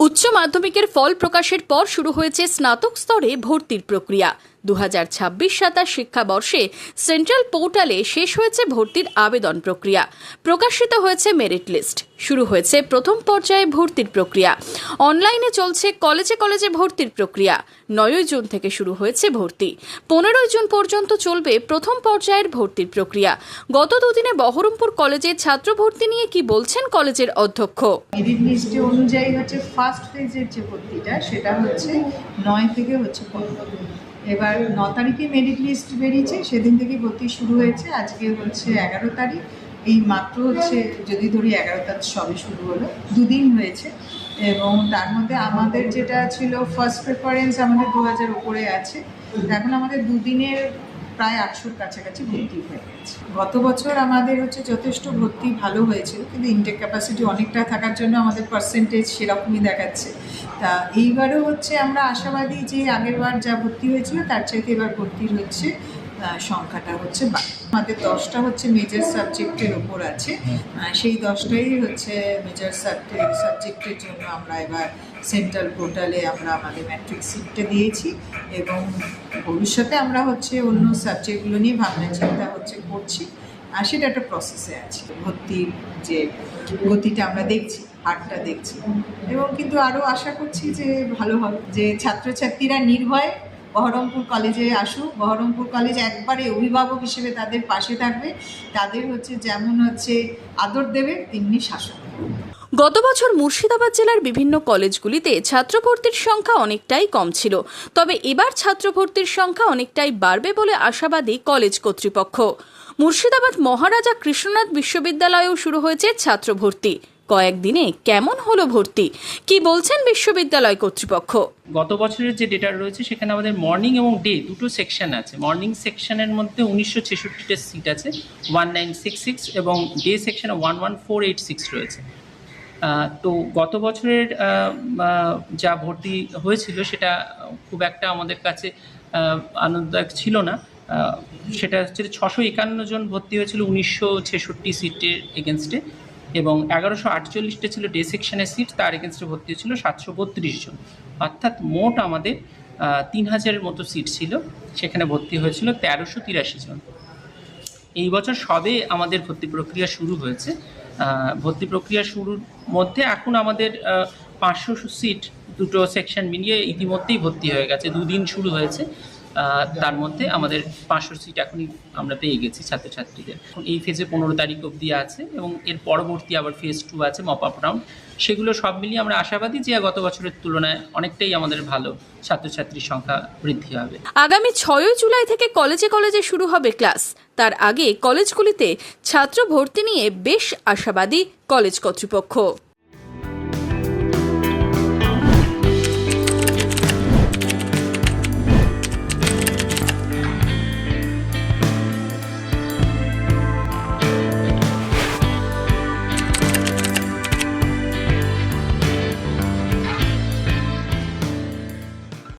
উচ্চ মাধ্যমিকের ফল প্রকাশের পর শুরু হয়েছে স্নাতক স্তরে ভর্তির প্রক্রিয়া। 2026-27 শিক্ষাবর্ষে সেন্ট্রাল পোর্টালে শেষ হয়েছে ভর্তির আবেদন প্রক্রিয়া। প্রকাশিত হয়েছে মেরিট লিস্ট। শুরু হয়েছে প্রথম পর্যায়ে ভর্তির প্রক্রিয়া। অনলাইনে চলছে কলেজে কলেজে ভর্তির প্রক্রিয়া। 9 জুন থেকে শুরু হয়েছে ভর্তি। 15 জুন পর্যন্ত চলবে প্রথম পর্যায়ের ভর্তির প্রক্রিয়া। গত দুদিনে বহরমপুর কলেজে ছাত্র ভর্তি নিয়ে কি বলছেন কলেজের অধ্যক্ষ? মেরিট লিস্টে অনুযায়ী হচ্ছে ফার্স্ট ফেজের যে ভর্তিটা সেটা হচ্ছে 9 থেকে হচ্ছে 15। এবার 9 তারিখে মেরিট লিস্ট বেরিয়েছে, সেদিন থেকে ভর্তি শুরু হয়েছে। আজকে হচ্ছে 11 তারিখ, এই মাত্র হচ্ছে যদি ধরি 11 তারিখ সবে শুরু হলো, দুদিন হয়েছে। এবং তার মধ্যে আমাদের যেটা ছিল ফার্স্ট প্রেফারেন্স আমাদের 2000 উপরে আছে। এখন আমাদের দুদিনের প্রায় 800-র কাছাকাছি ভর্তি হয়ে গেছে। গত বছর আমাদের হচ্ছে যথেষ্ট ভর্তি ভালো হয়েছিল, কিন্তু ইনটেক ক্যাপাসিটি অনেকটা থাকার জন্য আমাদের পার্সেন্টেজ সেরকমই দেখাচ্ছে। তা এইবারও হচ্ছে আমরা আশাবাদী যে আগেরবার যা ভর্তি হয়েছিল তার চাইতে এবার ভর্তির হচ্ছে সংখ্যাটা হচ্ছে আমাদের 10টা হচ্ছে মেজর সাবজেক্টের ওপর আছে। সেই 10টাই হচ্ছে মেজর সাবজেক্টের জন্য আমরা এবার সেন্ট্রাল পোর্টালে আমরা আমাদের ম্যাট্রিক সিটটা দিয়েছি এবং ভবিষ্যতে আমরা হচ্ছে অন্য সাবজেক্টগুলো নিয়ে ভাবনা চিন্তা হচ্ছে করছি। আর সেটা একটা প্রসেসে আছে। ভর্তির যে গতিটা আমরা দেখছি, হারটা দেখছি, এবং কিন্তু আরও আশা করছি যে ভালো হবে, যে ছাত্রছাত্রীরা নির্ভয়ে বহরমপুর কলেজে আসুক। বহরমপুর কলেজ একবারে অভিভাবক হিসেবে তাদের পাশে থাকবে, তাদের হচ্ছে যেমন হচ্ছে আদর দেবে তেমনি শাসন। গত বছর মুর্শিদাবাদ জেলার বিভিন্ন কলেজগুলিতে ছাত্র ভর্তির সংখ্যা অনেকটাই কম ছিল, তবে এবার ছাত্র ভর্তির সংখ্যা অনেকটাই বাড়বে বলে আশাবাদী কলেজ কর্তৃপক্ষ। মুর্শিদাবাদ মহারাজা কৃষ্ণনাথ বিশ্ববিদ্যালয়েও শুরু হয়েছে ছাত্র ভর্তি। কয়েকদিনে কেমন হলো ভর্তি, কি বলছেন বিশ্ববিদ্যালয় কর্তৃপক্ষ? গত বছরের যে ডেটা রয়েছে সেখানে আমাদের মর্নিং এবং ডে দুটো সেকশন আছে। মর্নিং সেকশনের মধ্যে 1966টা সিট আছে, 1966, এবং ডে সেকশনে 11486 রয়েছে। তো গত বছরের যা ভর্তি হয়েছিল সেটা খুব একটা আমাদের কাছে আনন্দদায়ক ছিল না। সেটা হচ্ছে 651 জন ভর্তি হয়েছিল 1966 সিটের এগেনস্টে, এবং 1148টা ছিল ডে সেকশনের সিট, তার এগেনস্টে ভর্তি হয়েছিল 732 জন। অর্থাৎ মোট আমাদের 3000-এর মতো সিট ছিল, সেখানে ভর্তি হয়েছিল 1383 জন। এই বছর সবে আমাদের ভর্তি প্রক্রিয়া শুরু হয়েছে। ভর্তি প্রক্রিয়া শুরুর মধ্যে এখন আমাদের 500 সিট দুটো সেকশন মিলিয়ে ইতিমধ্যেই ভর্তি হয়ে গেছে। দুদিন শুরু হয়েছে, তার মধ্যে আমাদের 500 সিট এখনই আমরা পেয়ে গেছি ছাত্রছাত্রীদের। এখন এই ফেজে 15 তারিখ অবধি আছে, এবং এর পরবর্তী আবার ফেজ 2 আছে, মপ আপ রাউন্ড। সেগুলো সব মিলিয়ে আমরা আশাবাদী যে গত বছরের তুলনায় অনেকটাই আমাদের ভালো ছাত্রছাত্রীর সংখ্যা বৃদ্ধি হবে। আগামী 6 জুলাই থেকে কলেজে কলেজে শুরু হবে ক্লাস। তার আগে কলেজগুলিতে ছাত্র ভর্তি নিয়ে বেশ আশাবাদী কলেজ কর্তৃপক্ষ।